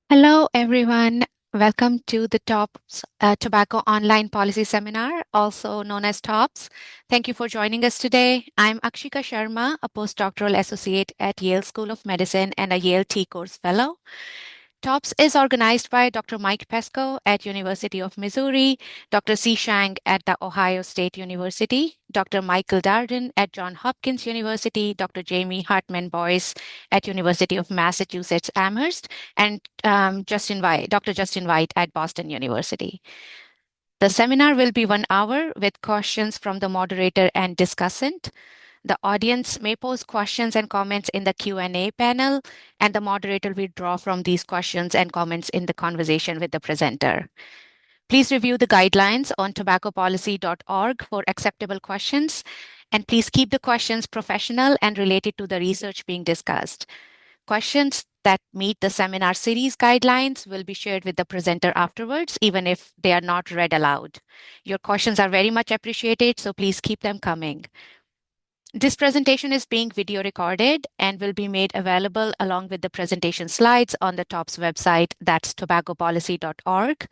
Hello, everyone. Welcome to the TOPS Tobacco Online Policy Seminar, also known as TOPS. Thank you for joining us today. I'm Akshika Sharma, a postdoctoral associate at Yale School of Medicine and a Yale T-Course Fellow. TOPS is organized by Dr. Mike Pesco at University of Missouri, Dr. C. Shang at the Ohio State University, Dr. Michael Darden at Johns Hopkins University, Dr. Jamie Hartman Boyce at University of Massachusetts Amherst, and Dr. Justin White at Boston University. The seminar will be 1 hour with questions from the moderator and discussant. The audience may pose questions and comments in the Q&A panel, and the moderator will draw from these questions and comments in the conversation with the presenter. Please review the guidelines on tobaccopolicy.org for acceptable questions, and please keep the questions professional and related to the research being discussed. Questions that meet the seminar series guidelines will be shared with the presenter afterwards, even if they are not read aloud. Your questions are very much appreciated, so please keep them coming. This presentation is being video recorded and will be made available along with the presentation slides on the TOPS website, that's tobaccopolicy.org.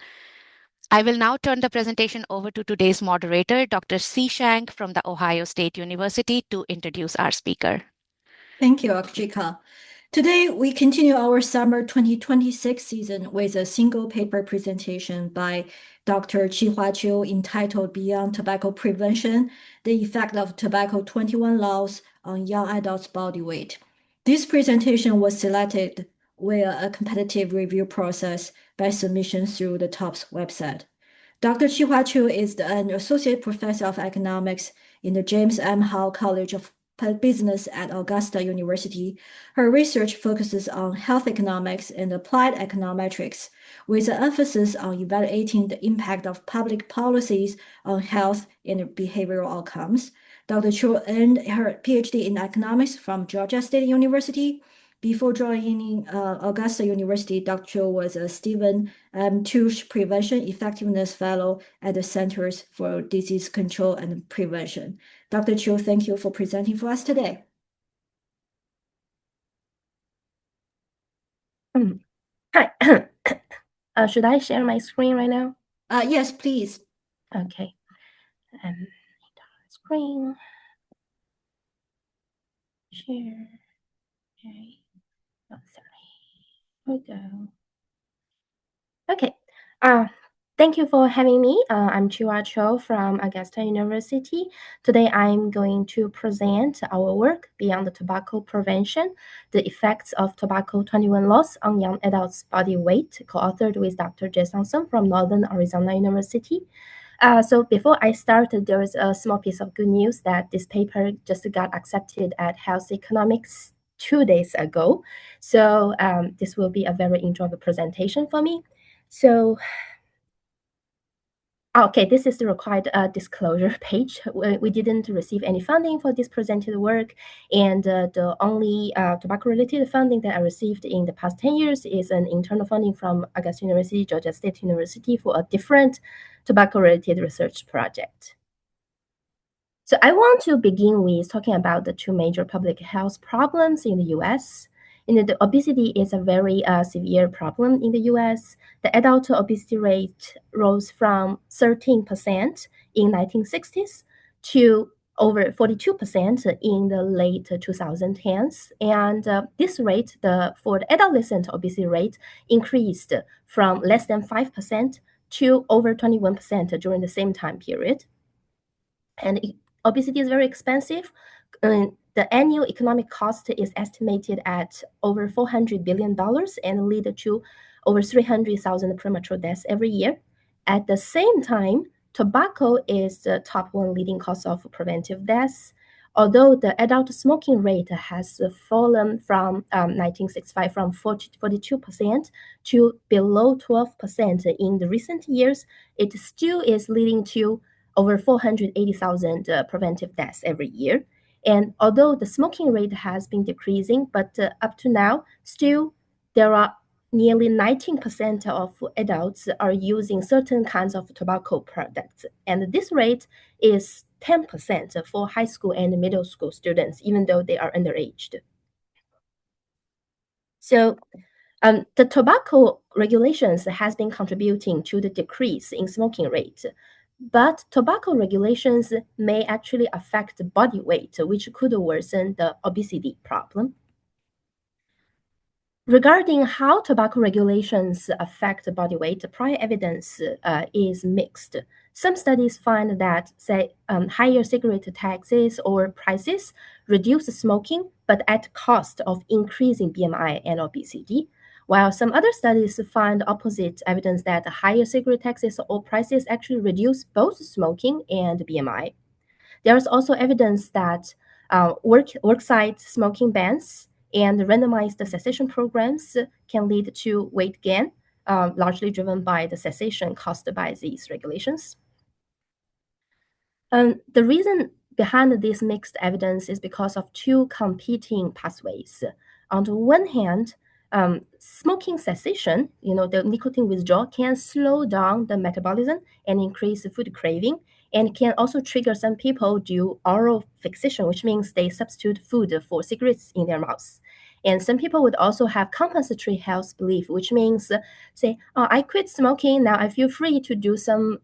I will now turn the presentation over to today's moderator, Dr. C. Shang from the Ohio State University, to introduce our speaker. Thank you, Akshika. Today, we continue our summer 2026 season with a single paper presentation by Dr. Qihua Qiu entitled Beyond Tobacco Prevention, the Effect of Tobacco 21 Laws on Young Adults' Body Weight. This presentation was selected via a competitive review process by submission through the TOPS website. Dr. Qihua Qiu is an associate professor of economics in the James M. Hall College of Business at Augusta University. Her research focuses on health economics and applied econometrics, with an emphasis on evaluating the impact of public policies on health and behavioral outcomes. Dr. Qiu earned her PhD in economics from Georgia State University. Before joining Augusta University, Dr. Qiu was a Stephen M. Tusch Prevention Effectiveness Fellow at the Centers for Disease Control and Prevention. Dr. Qiu, thank you for presenting for us today. Hi. Should I share my screen right now? Yes, please. Okay. Screen. Share. Okay. Oh, sorry. Here we go. Okay. Thank you for having me. I'm Qihua Qiu from Augusta University. Today, I'm going to present our work Beyond the Tobacco Prevention, the Effects of Tobacco 21 Laws on Young Adults' Body Weight, co-authored with Dr. Jay Samson from Northern Arizona University. So before I start, there is a small piece of good news that this paper just got accepted at Health Economics 2 days ago. So this will be a very enjoyable presentation for me. So, okay, this is the required disclosure page. We didn't receive any funding for this presented work, and the only tobacco-related funding that I received in the past 10 years is an internal funding from Augusta University, Georgia State University for a different tobacco-related research project. So I want to begin with talking about the two major public health problems in the U.S. The obesity is a very severe problem in the U.S. The adult obesity rate rose from 13% in 1960s to over 42% in the late 2010s. And this rate, for the adolescent obesity rate, increased from less than 5% to over 21% during the same time period. And obesity is very expensive. The annual economic cost is estimated at over $400 billion and lead to over 300,000 premature deaths every year. At the same time, tobacco is the top one leading cause of preventive deaths. Although the adult smoking rate has fallen from 1965 from 42% to below 12% in the recent years, it still is leading to over 480,000 preventive deaths every year. And although the smoking rate has been decreasing, but up to now, still there are nearly 19% of adults are using certain kinds of tobacco products. And this rate is 10% for high school and middle school students, even though they are underaged. So the tobacco regulations has been contributing to the decrease in smoking rate. But tobacco regulations may actually affect body weight, which could worsen the obesity problem. Regarding how tobacco regulations affect body weight, prior evidence is mixed. Some studies find that, say, higher cigarette taxes or prices reduce smoking, but at cost of increasing BMI and obesity. While some other studies find opposite evidence that higher cigarette taxes or prices actually reduce both smoking and BMI. There is also evidence that worksite smoking bans and randomized cessation programs can lead to weight gain, largely driven by the cessation caused by these regulations. The reason behind this mixed evidence is because of two competing pathways. On the one hand, smoking cessation, the nicotine withdrawal, can slow down the metabolism and increase food craving, and can also trigger some people do oral fixation, which means they substitute food for cigarettes in their mouths. And some people would also have compensatory health belief, which means, say, oh, I quit smoking, now I feel free to do some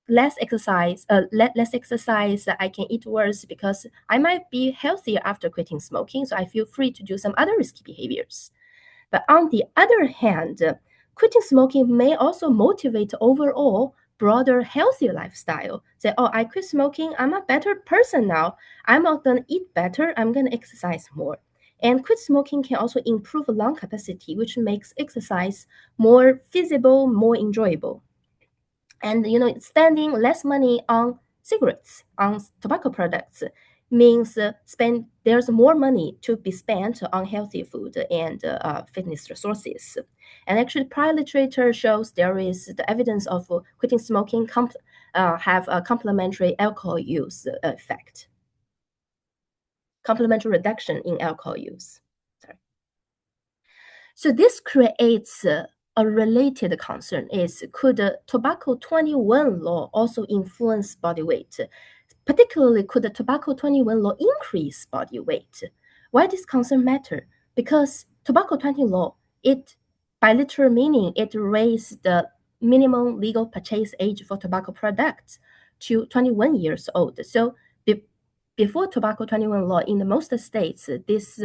less exercise, I can eat worse because I might be healthier after quitting smoking, so I feel free to do some other risky behaviors. But on the other hand, quitting smoking may also motivate overall broader, healthier lifestyle. Say, oh, I quit smoking, I'm a better person now. I'm not gonna eat better, I'm gonna exercise more. And quit smoking can also improve lung capacity, which makes exercise more feasible, more enjoyable. And spending less money on cigarettes, on tobacco products, means there's more money to be spent on healthy food and fitness resources. And actually, prior literature shows there is the evidence of quitting smoking have a complementary alcohol use effect, complementary reduction in alcohol use. Sorry. So this creates a related concern is, could the Tobacco 21 law also influence body weight? Particularly, could the Tobacco 21 law increase body weight? Why does concern matter? Because Tobacco 20 law, by literal meaning, it raised the minimum legal purchase age for tobacco products to 21 years old. So before Tobacco 21 law, in most states, this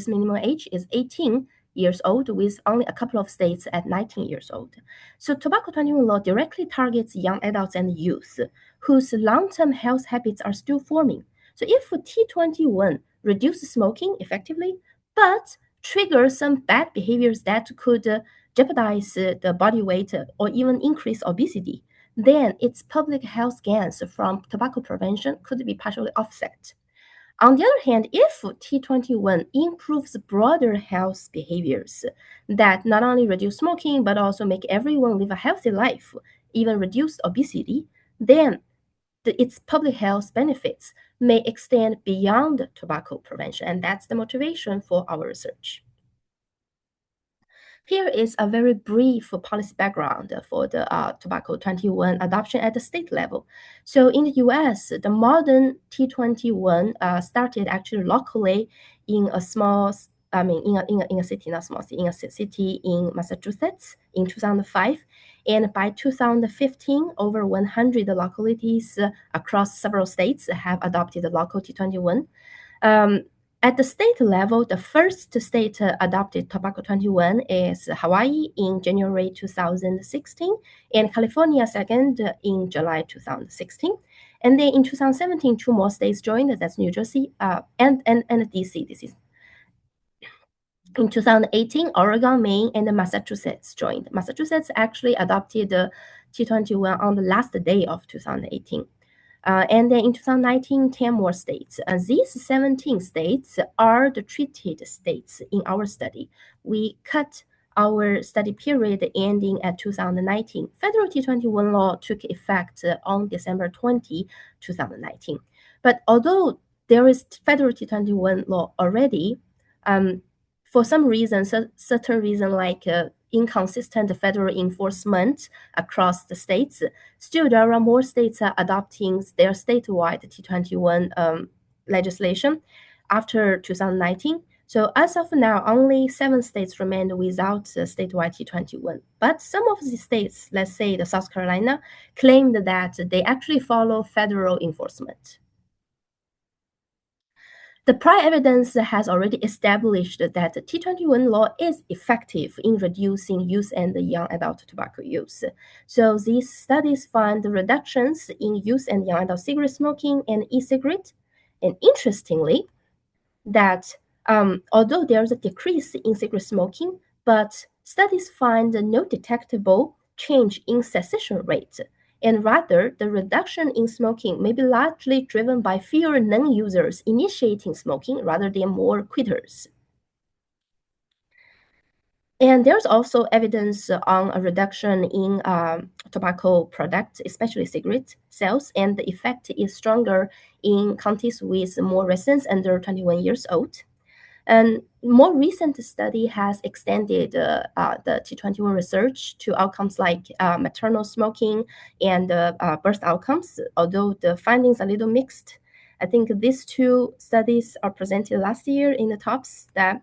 minimum age is 18 years old, with only a couple of states at 19 years old. So Tobacco 21 law directly targets young adults and youth whose long-term health habits are still forming. So if T21 reduces smoking effectively, but triggers some bad behaviors that could jeopardize the body weight or even increase obesity, then its public health gains from tobacco prevention could be partially offset. On the other hand, if T21 improves broader health behaviors that not only reduce smoking, but also make everyone live a healthy life, even reduce obesity, then its public health benefits may extend beyond tobacco prevention. And that's the motivation for our research. Here is a very brief policy background for the Tobacco 21 adoption at the state level. So in the US, the modern T21 started actually locally in a small, in a city, not small city, in a city in Massachusetts in 2005. And by 2015, over 100 localities across several states have adopted the local T21. At the state level, the first state adopted Tobacco 21 is Hawaii in January 2016, and California second in July 2016. And then in 2017, two more states joined, that's New Jersey and DC. This is in 2018, Oregon, Maine, and Massachusetts joined. Massachusetts actually adopted T21 on the last day of 2018. And then in 2019, 10 more states. These 17 states are the treated states in our study. We cut our study period ending at 2019. Federal T21 law took effect on December 20, 2019. But although there is federal T21 law already, for some reason, certain reason like inconsistent federal enforcement across the states, still there are more states adopting their statewide T21 legislation after 2019. So as of now, only 7 states remain without statewide T21. But some of the states, let's say the South Carolina, claimed that they actually follow federal enforcement. The prior evidence has already established that the T21 law is effective in reducing youth and young adult tobacco use. So these studies find reductions in youth and young adult cigarette smoking and e-cigarette. And interestingly, that although there's a decrease in cigarette smoking, but studies find no detectable change in cessation rate, and rather the reduction in smoking may be largely driven by fewer non-users initiating smoking rather than more quitters. And there's also evidence on a reduction in tobacco products, especially cigarette sales, and the effect is stronger in counties with more residents under 21 years old. And more recent study has extended the T21 research to outcomes like maternal smoking and birth outcomes, although the findings are a little mixed. I think these two studies are presented last year in the TOPS that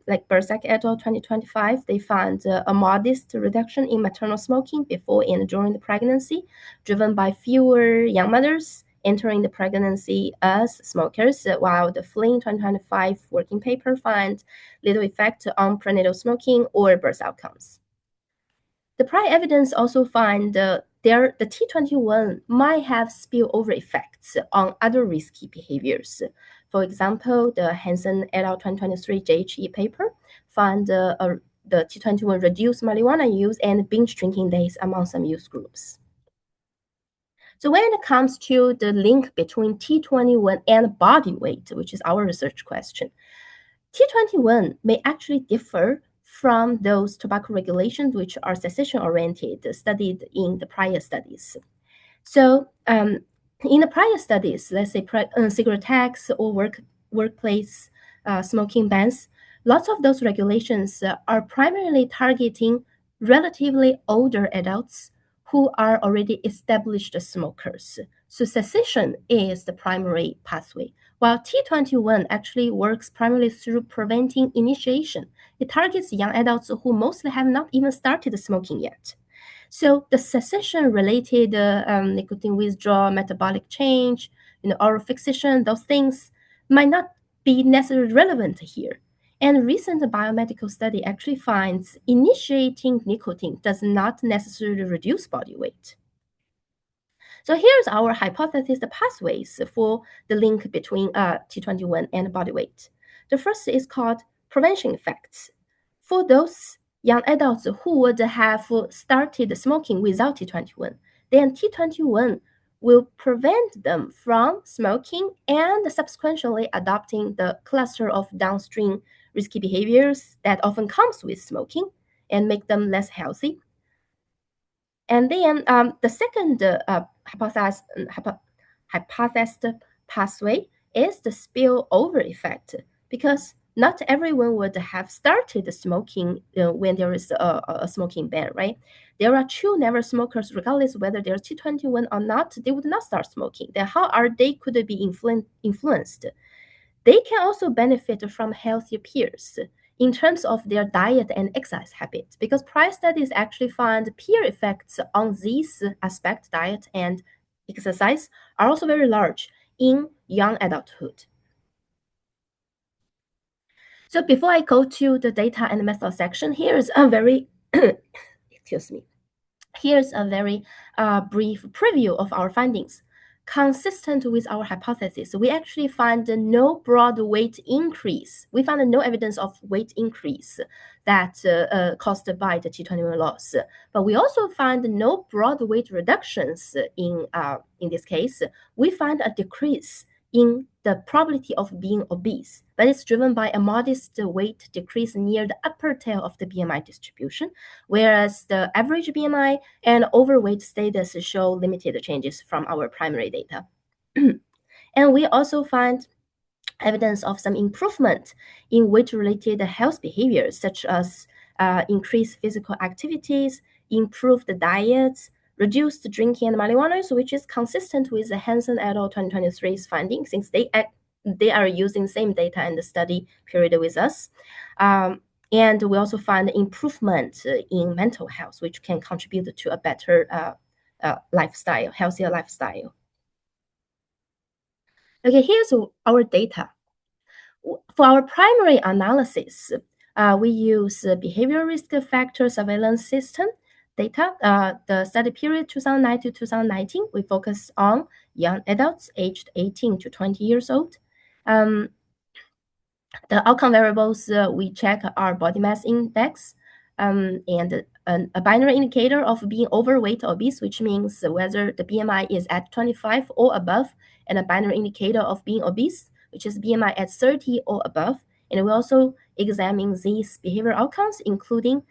like Bersac et al. 2025, they found a modest reduction in maternal smoking before and during the pregnancy, driven by fewer young mothers entering the pregnancy as smokers, while the Flynn 2025 working paper found little effect on prenatal smoking or birth outcomes. The prior evidence also find the T21 might have spillover effects on other risky behaviors. For example, the Hansen et al. 2023 JHE paper found the T21 reduced marijuana use and binge drinking days among some youth groups. So when it comes to the link between T21 and body weight, which is our research question, T21 may actually differ from those tobacco regulations which are cessation-oriented, studied in the prior studies. So in the prior studies, let's say cigarette tax or workplace smoking bans, lots of those regulations are primarily targeting relatively older adults who are already established smokers. So cessation is the primary pathway, while T21 actually works primarily through preventing initiation. It targets young adults who mostly have not even started smoking yet. So the cessation-related nicotine withdrawal, metabolic change, oral fixation, those things might not be necessarily relevant here. And recent biomedical study actually finds initiating nicotine does not necessarily reduce body weight. So here's our hypothesis, the pathways for the link between T21 and body weight. The first is called prevention effects. For those young adults who would have started smoking without T21, then T21 will prevent them from smoking and subsequently adopting the cluster of downstream risky behaviors that often comes with smoking and make them less healthy. And then the second hypothesized pathway is the spillover effect, because not everyone would have started smoking when there is a smoking ban, right? There are true never smokers, regardless whether they're T21 or not, they would not start smoking. Then how are they could be influenced? They can also benefit from healthier peers in terms of their diet and exercise habits, because prior studies actually found peer effects on these aspects, diet and exercise, are also very large in young adulthood. So before I go to the data and method section, here's a very, excuse me, here's a very brief preview of our findings. Consistent with our hypothesis, we actually find no broad weight increase. We found no evidence of weight increase that caused by the T21 loss. But we also find no broad weight reductions in this case. We find a decrease in the probability of being obese, but it's driven by a modest weight decrease near the upper tail of the BMI distribution, whereas the average BMI and overweight status show limited changes from our primary data. And we also find evidence of some improvement in weight-related health behaviors, such as increased physical activities, improved diets, reduced drinking and marijuana use, which is consistent with the Hansen et al. 2023's findings, since they they are using same data and the study period with us. And we also find improvement in mental health, which can contribute to a better lifestyle, healthier lifestyle. Okay, here's our data. For our primary analysis, we use behavioral risk factor surveillance system data. The study period 2009 to 2019, we focus on young adults aged 18 to 20 years old. The outcome variables we check are body mass index and a binary indicator of being overweight or obese, which means whether the BMI is at 25 or above, and a binary indicator of being obese, which is BMI at 30 or above. And we also examine these behavioral outcomes, including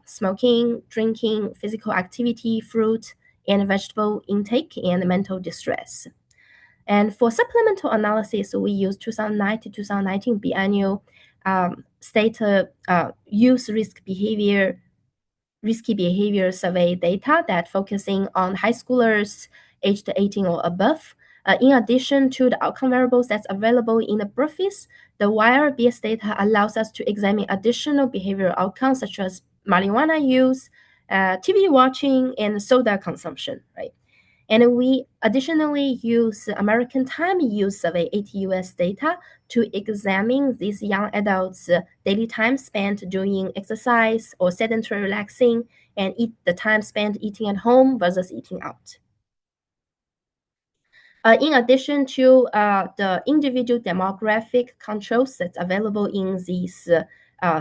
smoking, drinking, physical activity, fruit and vegetable intake, and mental distress. And for supplemental analysis, we use 2009 to 2019 biannual state youth risky behavior survey data that focusing on high schoolers aged 18 or above. In addition to the outcome variables that's available in the Brookfield, the YRBS data allows us to examine additional behavioral outcomes such as marijuana use, TV watching, and soda consumption, right? And we additionally use American Time Use Survey ATUS data to examine these young adults' daily time spent doing exercise or sedentary relaxing, and the time spent eating at home versus eating out. In addition to the individual demographic controls that's available in these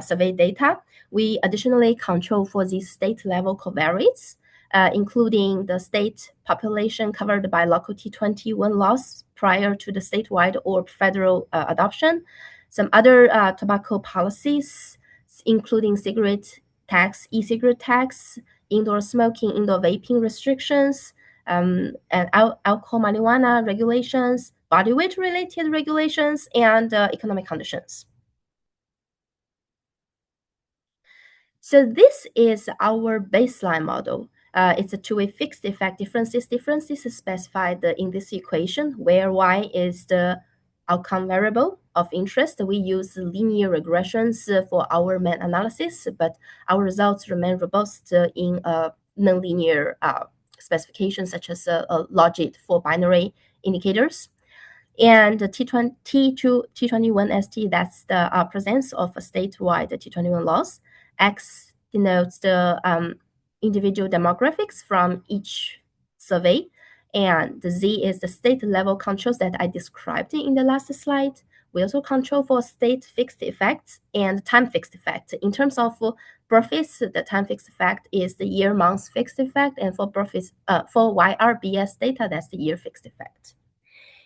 survey data, we additionally control for these state-level covariates, including the state population covered by local T21 laws prior to the statewide or federal adoption, some other tobacco policies, including cigarette tax, e-cigarette tax, indoor smoking, indoor vaping restrictions, and alcohol marijuana regulations, body weight related regulations, and economic conditions. So this is our baseline model. It's a two-way fixed effect differences. Differences is specified in this equation where y is the outcome variable of interest. We use linear regressions for our main analysis, but our results remain robust in nonlinear specifications such as logit for binary indicators. And T21ST, that's the presence of a statewide T21 laws. X denotes the individual demographics from each survey. And the Z is the state level controls that I described in the last slide. We also control for state fixed effects and time fixed effects. In terms of Brookfield, the time fixed effect is the year month fixed effect, and for Brookfield, for YRBS data, that's the year fixed effect.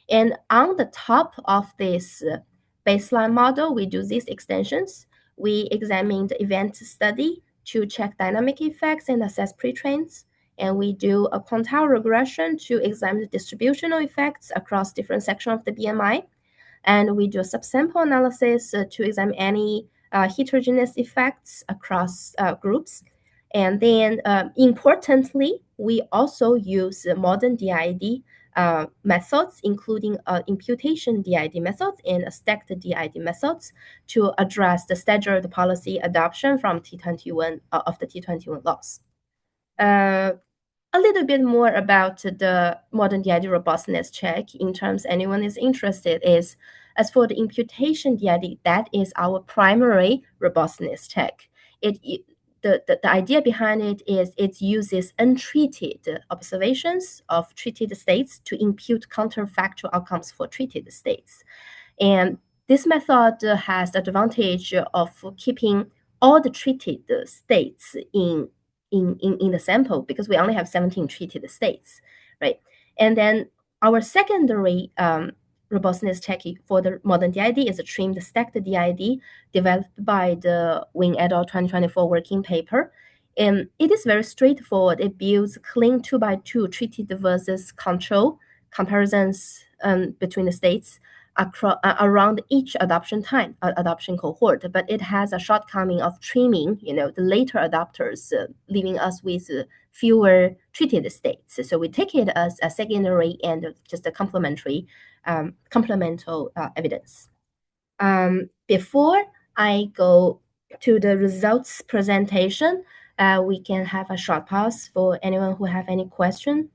And on the top of this baseline model, we do these extensions. We examine the event study to check dynamic effects and assess pre-trends. And we do a quantile regression to examine the distributional effects across different sections of the BMI. And we do a subsample analysis to examine any heterogeneous effects across groups. And then importantly, we also use modern DID methods, including imputation DID methods and stacked DID methods to address the staggered policy adoption from T21 of the T21 laws. A little bit more about the modern DID robustness check in terms anyone is interested is, as for the imputation DID, that is our primary robustness check. The idea behind it is it uses untreated observations of treated states to impute counterfactual outcomes for treated states. And this method has the advantage of keeping all the treated states in the sample because we only have 17 treated states, right? And then our secondary robustness check for the modern DID is a trimmed stacked DID developed by the Wing et al. 2024 working paper. And it is very straightforward. It builds clean 2x2 treated versus control comparisons between the states around each adoption cohort, but it has a shortcoming of trimming, the later adopters, leaving us with fewer treated states. So we take it as a secondary and just a complementary complemental evidence. Before I go to the results presentation, we can have a short pause for anyone who have any question.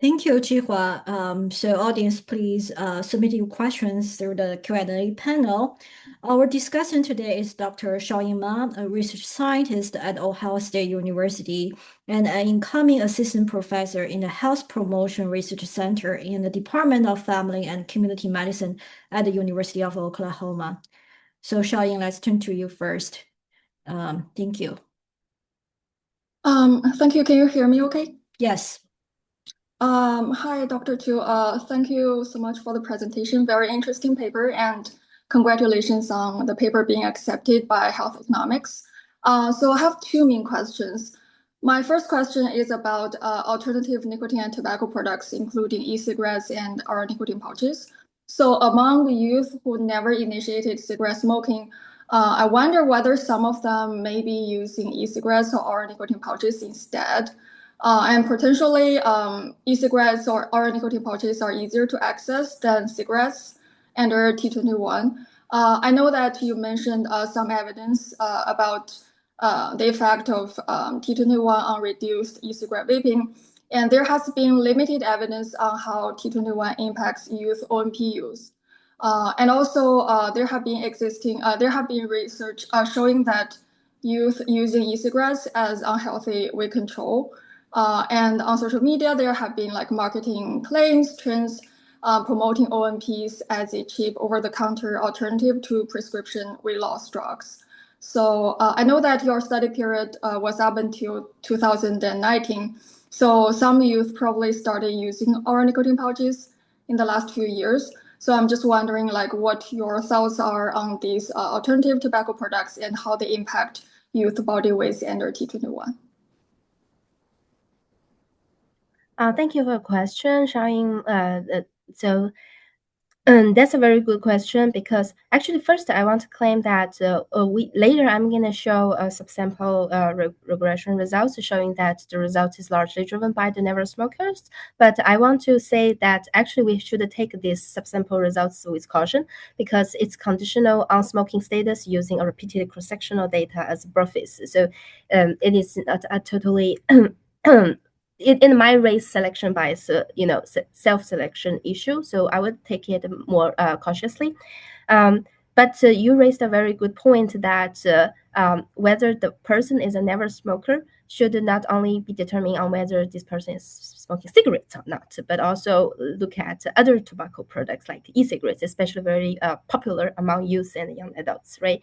Thank you, Qihua. So audience, please submit your questions through the Q&A panel. Our discussant today is Dr. Shaoyin Ma, a research scientist at Ohio State University and an incoming assistant professor in the Health Promotion Research Center in the Department of Family and Community Medicine at the University of Oklahoma. So Shaoyin, let's turn to you first. Thank you. Thank you. Can you hear me okay? Yes. Hi, Dr. Qiu. Thank you so much for the presentation. Very interesting paper, and congratulations on the paper being accepted by Health Economics. So I have two main questions. My first question is about alternative nicotine and tobacco products, including e-cigarettes and oral nicotine pouches. So among the youth who never initiated cigarette smoking, I wonder whether some of them may be using e-cigarettes or oral nicotine pouches instead. And potentially, e-cigarettes or oral nicotine pouches are easier to access than cigarettes under T21. I know that you mentioned some evidence about the effect of T21 on reduced e-cigarette vaping, and there has been limited evidence on how T21 impacts youth OMP use. And also, there have been research showing that youth using e-cigarettes as unhealthy weight control. And on social media, there have been like marketing claims, trends promoting OMPs as a cheap over-the-counter alternative to prescription weight loss drugs. So I know that your study period was up until 2019. So some youth probably started using oral nicotine pouches in the last few years. So I'm just wondering like what your thoughts are on these alternative tobacco products and how they impact youth body weights under T21. Thank you for the question, Shaoyin. That's a very good question because actually first I want to claim that later I'm going to show a subsample regression results showing that the result is largely driven by the never smokers. But I want to say that actually we should take these subsample results with caution because it's conditional on smoking status using a repeated cross-sectional data as births. So it is not a totally in my race selection bias, self-selection issue. So I would take it more cautiously. But you raised a very good point that whether the person is a never smoker should not only be determined on whether this person is smoking cigarettes or not, but also look at other tobacco products like e-cigarettes, especially very popular among youth and young adults, right?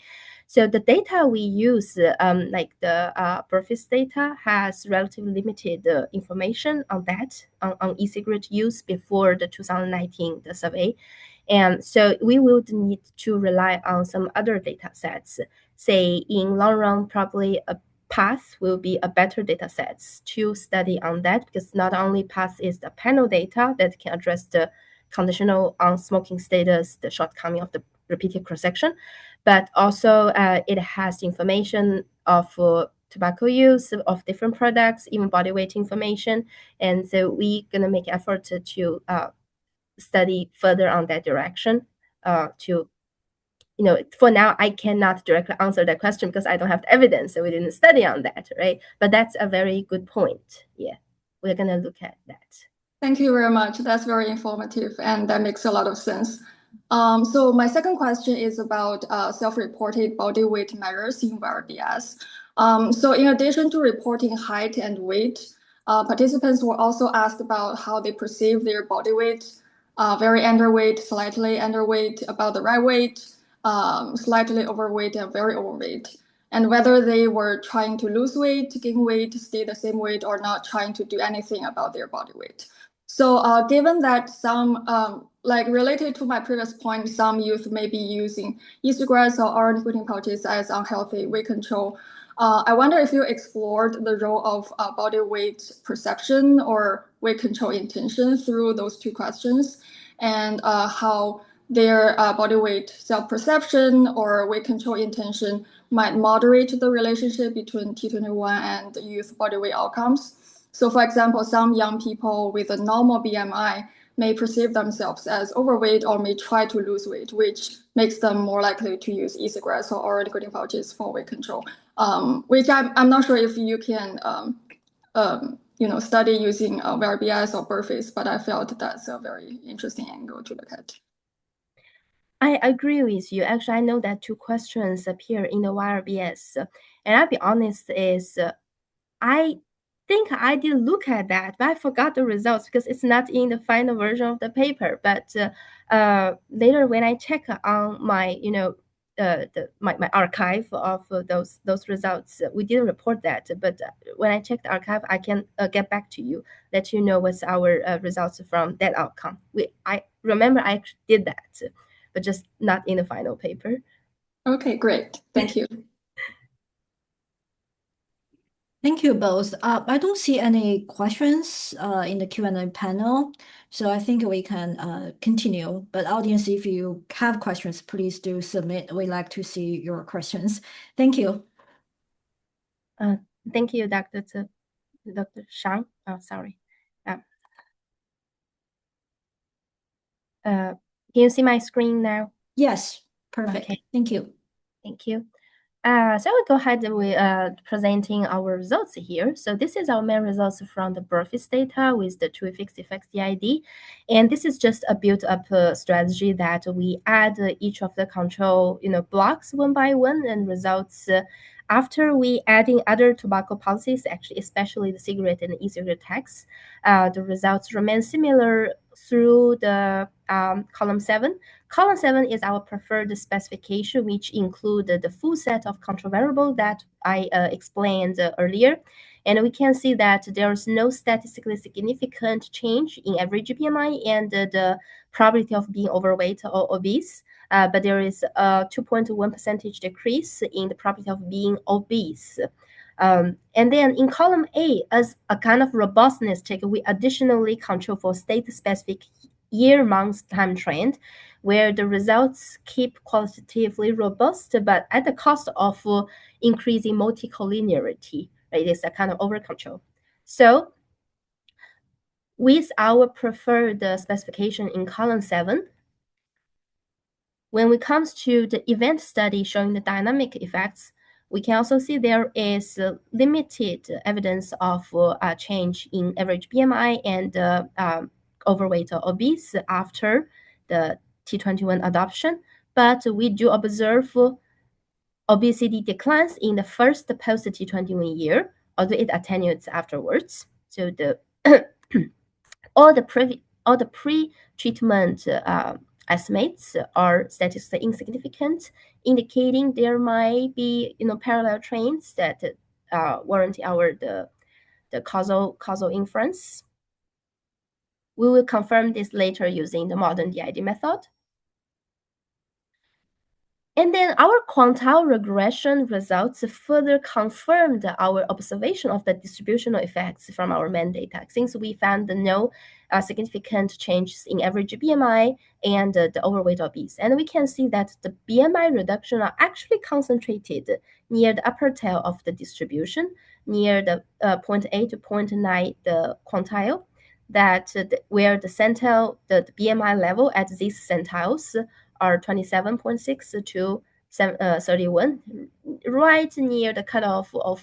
So the data we use, like the Burfis data, has relatively limited information on that, on e-cigarette use before the 2019 the survey. And so we would need to rely on some other data sets. Say in long run, probably a PATH will be a better data set to study on that because not only PATH is the panel data that can address the conditional on smoking status, the shortcoming of the repeated cross-section, but also it has information of tobacco use of different products, even body weight information. And so we're going to make effort to study further on that direction for now, I cannot directly answer that question because I don't have the evidence. So we didn't study on that, right? But that's a very good point. Yeah, we're going to look at that. Thank you very much. That's very informative and that makes a lot of sense. So my second question is about self-reported body weight measures in VRBS. So in addition to reporting height and weight, participants were also asked about how they perceive their body weight, very underweight, slightly underweight, about the right weight, slightly overweight, and very overweight, and whether they were trying to lose weight, gain weight, stay the same weight, or not trying to do anything about their body weight. So given that some, related to my previous point, some youth may be using e-cigarettes or oral nicotine pouches as unhealthy weight control, I wonder if you explored the role of body weight perception or weight control intention through those two questions, and how their body weight self-perception or weight control intention might moderate the relationship between T21 and youth body weight outcomes. So for example, some young people with a normal BMI may perceive themselves as overweight or may try to lose weight, which makes them more likely to use e-cigarettes or oral nicotine pouches for weight control, which I'm not sure if you can study using VRBS or Burfees, but I felt that's a very interesting angle to look at. I agree with you. Actually, I know that two questions appear in the YRBS, and I'll be honest, I think I did look at that, but I forgot the results because it's not in the final version of the paper. But later, when I check on my, my archive of those results, we didn't report that. But when I check the archive, I can get back to you, let you know what's our results from that outcome. I remember I did that, but just not in the final paper. Okay, great. Thank you. Thank you both. I don't see any questions in the Q&A panel, so I think we can continue. But audience, if you have questions, please do submit. We like to see your questions. Thank you. Thank you, Dr. Shang. Oh, sorry. Can you see my screen now? Yes, perfect. Okay. Thank you. Thank you. So we'll go ahead with presenting our results here. So this is our main results from the Burfees data with the 2 fixed effects DID. And this is just a built-up strategy that we add each of the control blocks one by one, and results after we adding other tobacco policies, actually especially the cigarette and e-cigarette tax, the results remain similar through the column 7. Column 7 is our preferred specification, which include the full set of control variables that I explained earlier. And we can see that there is no statistically significant change in average BMI and the probability of being overweight or obese. But there is a 2.1% decrease in the probability of being obese. And then in column A, as a kind of robustness check, we additionally control for state-specific year-month time trend, where the results keep qualitatively robust, but at the cost of increasing multicollinearity. Right? It's a kind of over-control. So with our preferred specification in column 7, when it comes to the event study showing the dynamic effects, we can also see there is limited evidence of a change in average BMI and overweight or obese after the T21 adoption, but we do observe obesity declines in the first post-T21 year, although it attenuates afterwards. So all the pre-treatment estimates are statistically insignificant, indicating there might be parallel trends that warrant the causal inference. We will confirm this later using the modern DID method. And then our quantile regression results further confirmed our observation of the distributional effects from our main data, since we found no significant changes in average BMI and the overweight obese. And we can see that the BMI reduction are actually concentrated near the upper tail of the distribution, near the 0.8 to 0.9 the quantile, where the centile, the BMI level at these centiles are 27.6 to 31, right near the cutoff of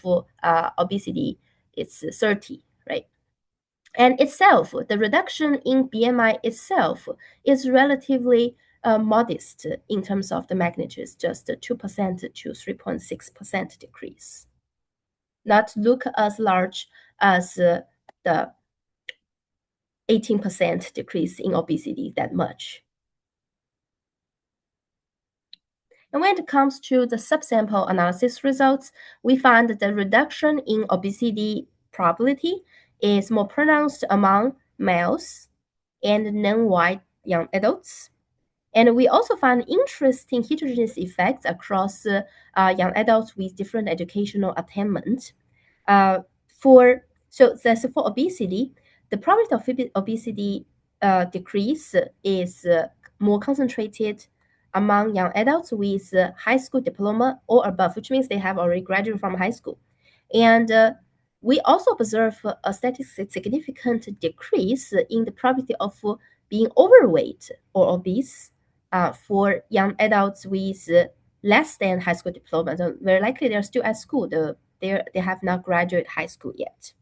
obesity. It's 30, right? And itself, the reduction in BMI itself is relatively modest in terms of the magnitudes, just 2% to 3.6% decrease. Not look as large as the 18% decrease in obesity that much. And when it comes to the subsample analysis results, we find that the reduction in obesity probability is more pronounced among males and non-white young adults. And we also find interesting heterogeneous effects across young adults with different educational attainment. For obesity, the probability of obesity decrease is more concentrated among young adults with high school diploma or above, which means they have already graduated from high school. And we also observe a statistically significant decrease in the probability of being overweight or obese for young adults with less than high school diploma. So very likely they're still at school. They have not graduated high school yet.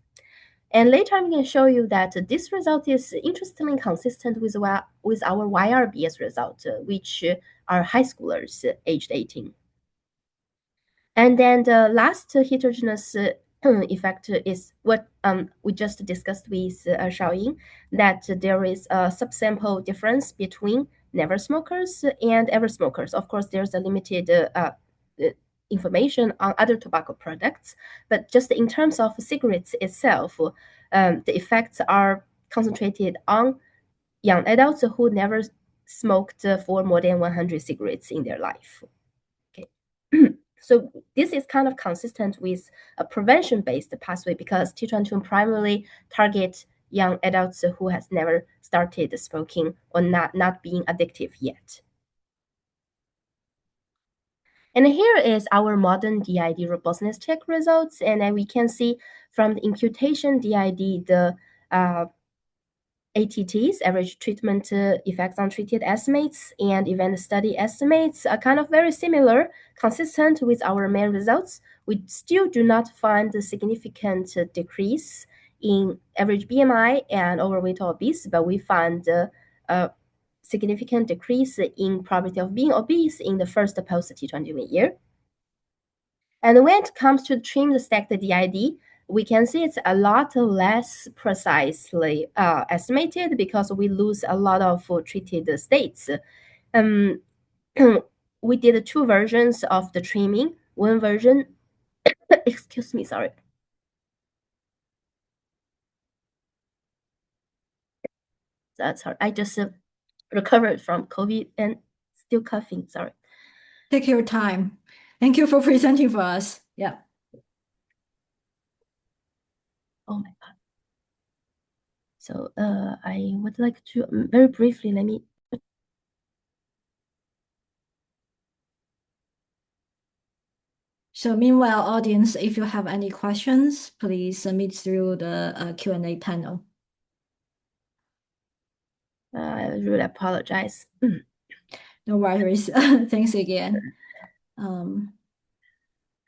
And later I'm going to show you that this result is interestingly consistent with our YRBS result, which are high schoolers aged 18. And then the last heterogeneous effect is what we just discussed with Shaoying, that there is a subsample difference between never smokers and ever smokers. Of course, there's a limited information on other tobacco products, but just in terms of cigarettes itself, the effects are concentrated on young adults who never smoked for more than 100 cigarettes in their life. Okay. So this is kind of consistent with a prevention-based pathway because T21 primarily target young adults who has never started smoking or not being addictive yet. And here is our modern DID robustness check results. And then we can see from the imputation DID, the ATTs, average treatment effects on treated estimates, and event study estimates are kind of very similar, consistent with our main results. We still do not find a significant decrease in average BMI and overweight or obese, but we find a significant decrease in probability of being obese in the first post-T21 year. And when it comes to trimmed stacked DID, we can see it's a lot less precisely estimated because we lose a lot of treated states. We did two versions of the trimming. One version, excuse me, sorry. That's hard. I just recovered from COVID and still coughing, sorry. Take your time. Thank you for presenting for us. Yeah. Oh my God. So I would like to very briefly, let me. So meanwhile, audience, if you have any questions, please submit through the Q&A panel. I really apologize. No worries. Thanks again.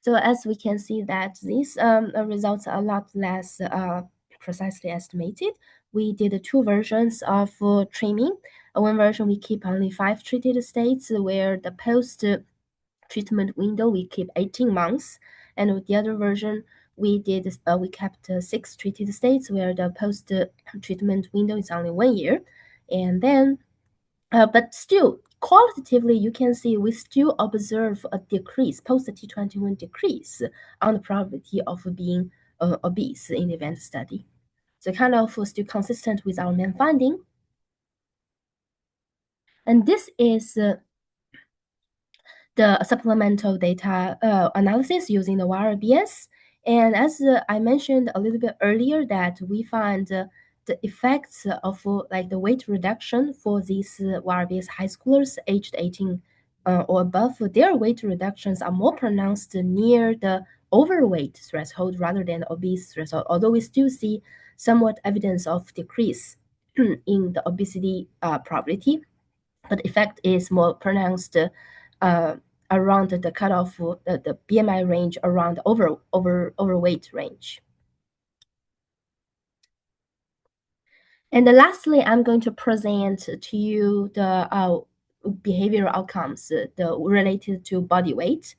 So as we can see that these results are a lot less precisely estimated. We did two versions of trimming. One version we keep only 5 treated states where the post-treatment window we keep 18 months. And with the other version we kept 6 treated states where the post-treatment window is only 1 year. And then, but still, qualitatively, you can see we still observe a decrease, post-T21 decrease on the probability of being obese in the event study. So kind of still consistent with our main finding. And this is the supplemental data analysis using the YRBS. And as I mentioned a little bit earlier, that we find the effects of like the weight reduction for these YRBS high schoolers aged 18 or above, their weight reductions are more pronounced near the overweight threshold rather than obese threshold, although we still see somewhat evidence of decrease in the obesity probability, but the effect is more pronounced around the cutoff, the BMI range around overweight range. And then lastly, I'm going to present to you the behavioral outcomes related to body weight.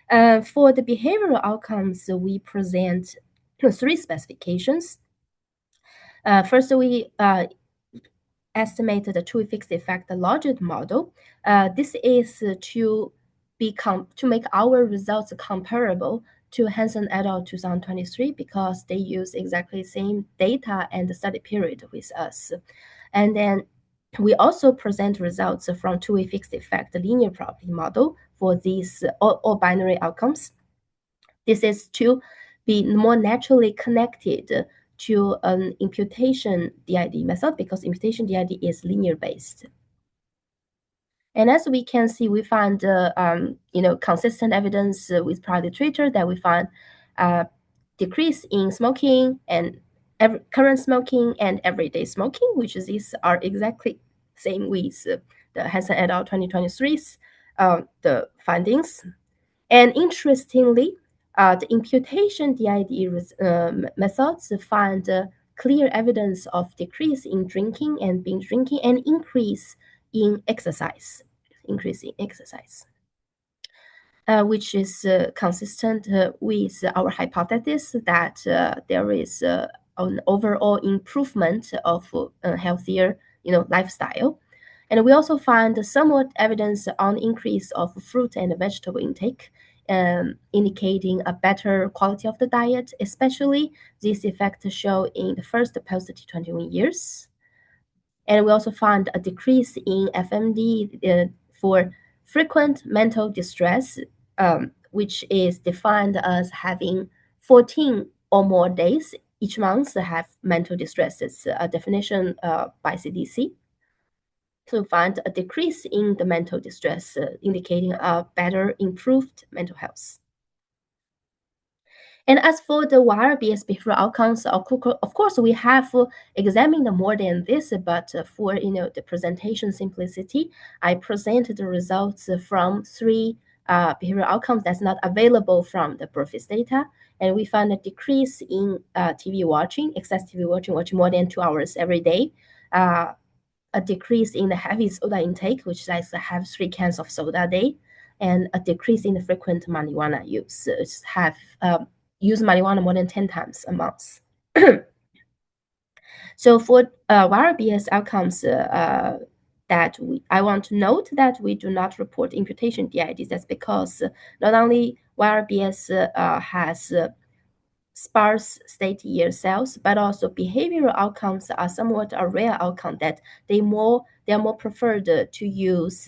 For the behavioral outcomes, we present 3 specifications. First, we estimate the true fixed effect logit model. This is to make our results comparable to Hansen et al. 2023 because they use exactly the same data and the study period with us. And then we also present results from two-way fixed effect linear probability model for these all binary outcomes. This is to be more naturally connected to an imputation DID method because imputation DID is linear based. And as we can see, we find consistent evidence with prior literature that we find decrease in smoking and current smoking and everyday smoking, which these are exactly same with the Hansen et al. 2023's the findings. And interestingly, the imputation DID methods find clear evidence of decrease in drinking and binge drinking and increase in exercise, which is consistent with our hypothesis that there is an overall improvement of healthier, lifestyle. And we also find somewhat evidence on increase of fruit and vegetable intake, indicating a better quality of the diet, especially this effect show in the first post-T21 years. And we also found a decrease in FMD for frequent mental distress, which is defined as having 14 or more days each month have mental distress. It's a definition by CDC. To find a decrease in the mental distress, indicating a better improved mental health. And as for the YRBS behavioral outcomes, of course, we have examined more than this, but for the presentation simplicity, I presented the results from 3 behavioral outcomes that's not available from the Profis data. And we found a decrease in TV watching, excess TV watching more than 2 hours every day, a decrease in the heavy soda intake, which is have 3 cans of soda a day, and a decrease in the frequent marijuana use, have use marijuana more than 10 times a month. So for YRBS outcomes, I want to note that we do not report imputation DIDs. That's because not only YRBS has sparse state year cells, but also behavioral outcomes are somewhat a rare outcome that they are more preferred to use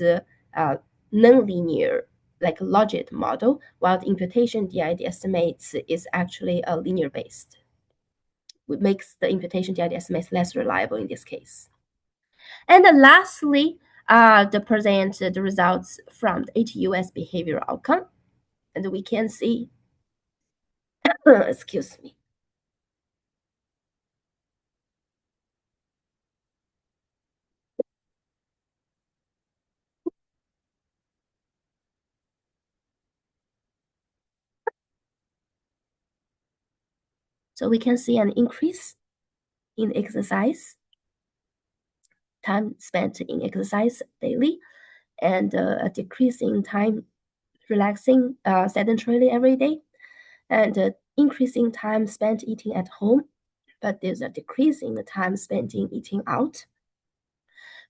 nonlinear like logit model, while the imputation DID estimates is actually a linear based, which makes the imputation DID estimates less reliable in this case. And then lastly, present the results from the ATUS behavioral outcome, and we can see, excuse me. So we can see an increase in exercise, time spent in exercise daily, and a decrease in time relaxing sedentarily every day, and increasing time spent eating at home, but there's a decrease in the time spent in eating out.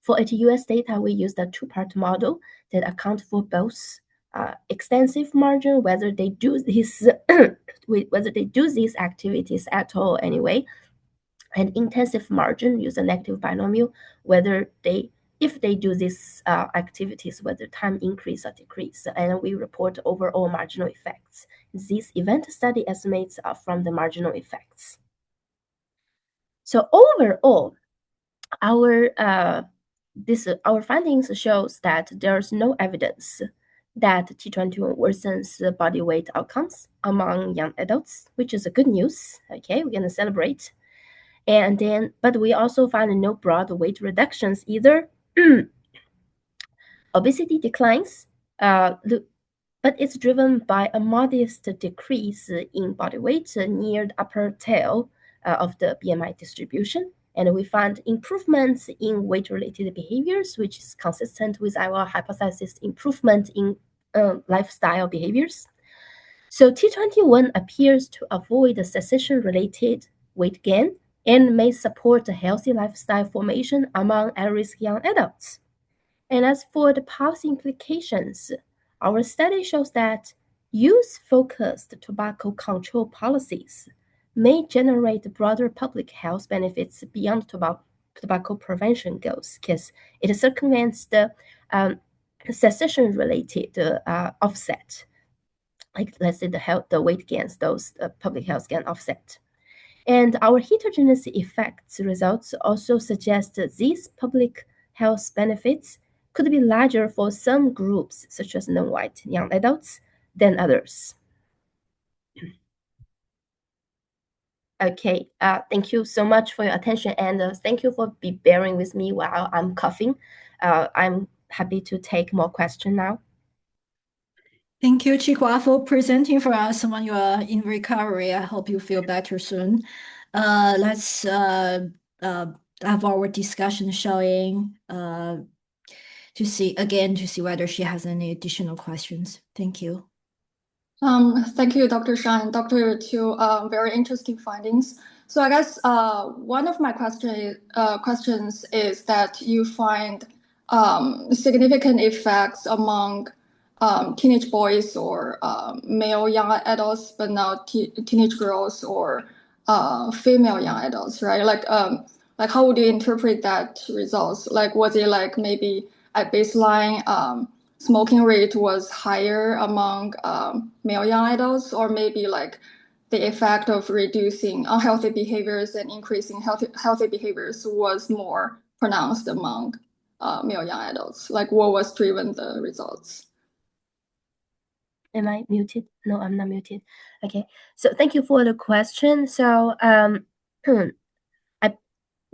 For ATUS data, we used a 2-part model that account for both extensive margin, whether they do this whether they do these activities at all anyway, and intensive margin, use a negative binomial, whether if they do these activities, whether time increase or decrease, and we report overall marginal effects. These event study estimates are from the marginal effects. So overall, our findings shows that there's no evidence that T21 worsens body weight outcomes among young adults, which is a good news. Okay, we're gonna celebrate. And then, but we also find no broad weight reductions either. Obesity declines, but it's driven by a modest decrease in body weight near the upper tail of the BMI distribution. And we find improvements in weight-related behaviors, which is consistent with our hypothesis improvement in lifestyle behaviors. So T21 appears to avoid the cessation-related weight gain and may support a healthy lifestyle formation among at-risk young adults. And as for the policy implications, our study shows that youth-focused tobacco control policies may generate broader public health benefits beyond tobacco prevention goals, because it circumvents the cessation-related offset, like let's say the weight gains, those public health gain offset. And our heterogeneous effects results also suggest that these public health benefits could be larger for some groups, such as non-white young adults, than others. Okay, thank you so much for your attention, and thank you for bearing with me while I'm coughing. I'm happy to take more questions now. Thank you, Qihua, for presenting for us when you are in recovery. I hope you feel better soon. Let's have our discussion showing to see whether she has any additional questions. Thank you. Thank you, Dr. Shan and Dr. Qiu. Very interesting findings. So I guess one of my questions is that you find significant effects among teenage boys or male young adults, but not teenage girls or female young adults, right? Like how would you interpret that results? Like was it like maybe at baseline smoking rate was higher among male young adults, or maybe like the effect of reducing unhealthy behaviors and increasing healthy behaviors was more pronounced among male young adults? Like what was driven the results? Am I muted? No, I'm not muted. Okay, so thank you for the question. So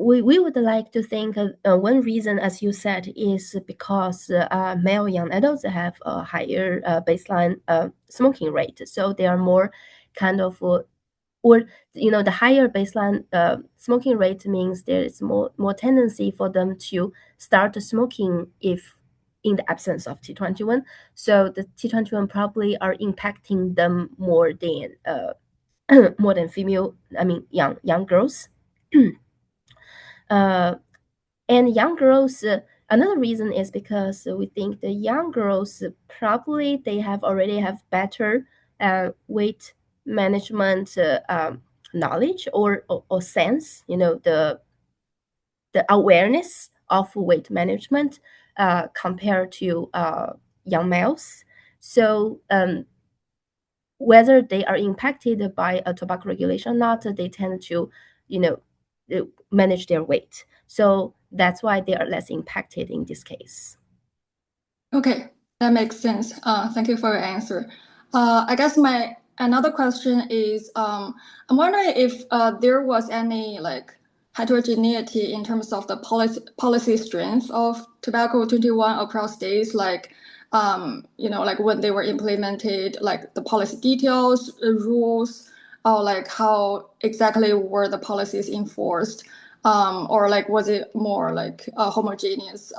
we would like to think one reason, as you said, is because male young adults have a higher baseline smoking rate, so they are more kind of or the higher baseline smoking rate means there is more tendency for them to start smoking if in the absence of T21. So the T21 probably are impacting them more than more than female. I mean young girls. And young girls, another reason is because we think the young girls probably they already have better weight management knowledge or sense, the awareness of weight management compared to young males. So whether they are impacted by a tobacco regulation or not, they tend to, manage their weight. So that's why they are less impacted in this case. Okay, that makes sense. Thank you for your answer. I guess my another question is, I'm wondering if there was any like heterogeneity in terms of the policy strength of Tobacco 21 across states, like like when they were implemented, like the policy details, rules, or like how exactly were the policies enforced, or like was it more like a homogeneous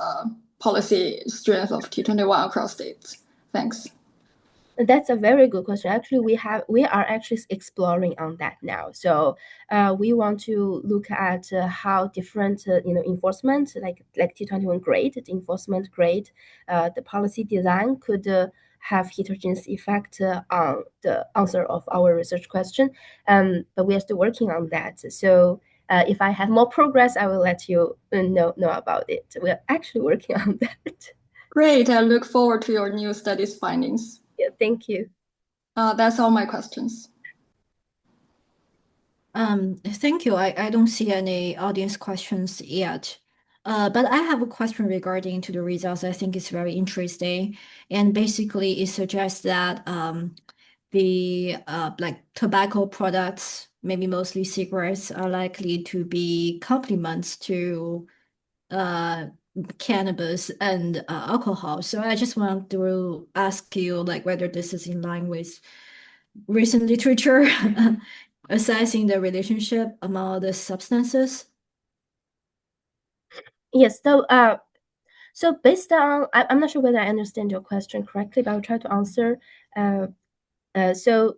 policy strength of T21 across states? Thanks. That's a very good question. Actually, we are actually exploring on that now. So we want to look at how different enforcement like T21 grade, the enforcement grade, the policy design could have heterogeneous effect on the answer of our research question. But we are still working on that. So if I have more progress, I will let you know about it. We are actually working on that. Great. I look forward to your new studies findings. Yeah, thank you. That's all my questions. Thank you. I don't see any audience questions yet. But I have a question regarding to the results. I think it's very interesting. And basically it suggests that the like tobacco products, maybe mostly cigarettes, are likely to be complements to cannabis and alcohol. So I just want to ask you like whether this is in line with recent literature assessing the relationship among the substances. Yes, so based on, I'm not sure whether I understand your question correctly, but I'll try to answer. So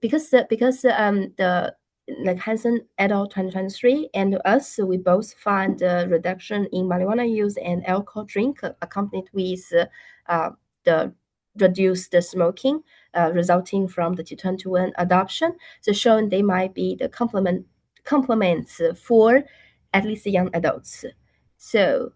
because the like Hansen et al. 2023 and us, we both find a reduction in marijuana use and alcohol drink accompanied with the reduced smoking resulting from the T21 adoption. So showing they might be the complements for at least young adults. So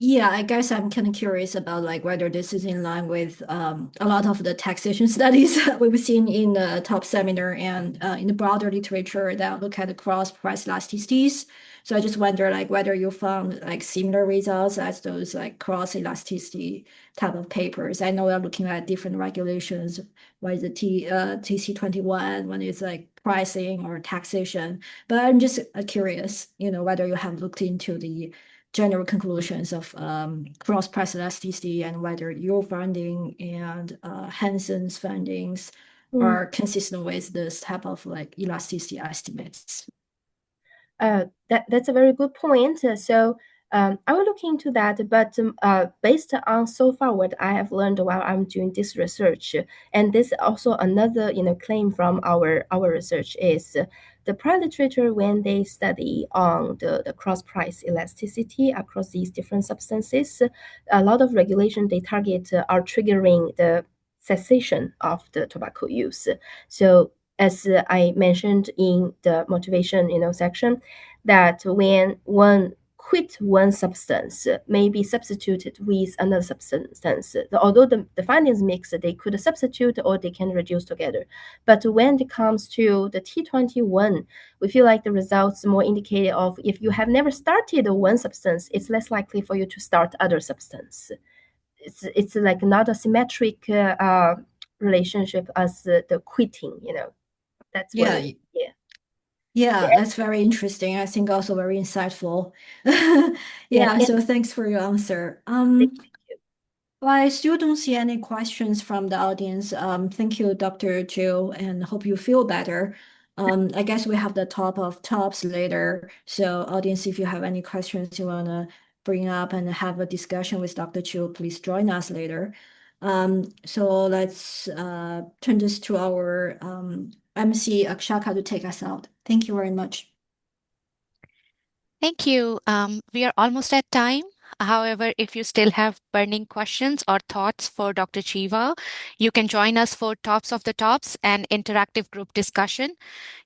Yeah, I guess I'm kind of curious about like whether this is in line with a lot of the taxation studies we've seen in the top seminar and in the broader literature that look at the cross price elasticities. So I just wonder like whether you found like similar results as those like cross elasticity type of papers. I know we're looking at different regulations, what is the TC21, when it's like pricing or taxation. But I'm just curious, whether you have looked into the general conclusions of cross-price elasticity and whether your finding and Hansen's findings are consistent with this type of like elasticity estimates. That's a very good point. I will look into that, but based on so far what I have learned while I'm doing this research, and this also another claim from our research is the prior literature when they study on the cross price elasticity across these different substances, a lot of regulation they target are triggering the cessation of the tobacco use. So as I mentioned in the motivation section, that when one quit one substance may be substituted with another substance. Although the findings mix, they could substitute or they can reduce together. But when it comes to the T21, we feel like the results more indicated of if you have never started one substance, it's less likely for you to start other substance. It's like not a symmetric relationship as the quitting. That's Yeah, where yeah. yeah, that's very interesting. I think also very insightful. Yeah, And so thanks for your answer. Well, I still don't see any questions from the audience. Thank you, Dr. Jill, and hope you feel better. I guess we have the top of tops later. So audience, if you have any questions you want to bring up and have a discussion with Dr. Jill, please join us later. So let's turn this to our MC Akshaka to take us out. Thank you very much. Thank you. We are almost at time. However, if you still have burning questions or thoughts for Dr. Chiva, you can join us for Tops of the Tops, an interactive group discussion.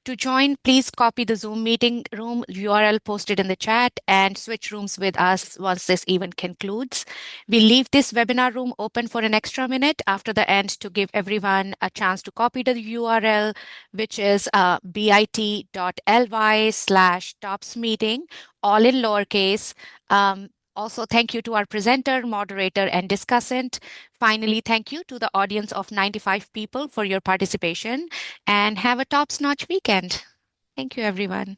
To join, please copy the Zoom meeting room URL posted in the chat and switch rooms with us once this event concludes. We leave this webinar room open for an extra minute after the end to give everyone a chance to copy the URL, which is bit.ly/topsmeeting, all in lowercase. Also, thank you to our presenter, moderator, and discussant. Finally, thank you to the audience of 95 people for your participation, and have a top-notch weekend. Thank you, everyone.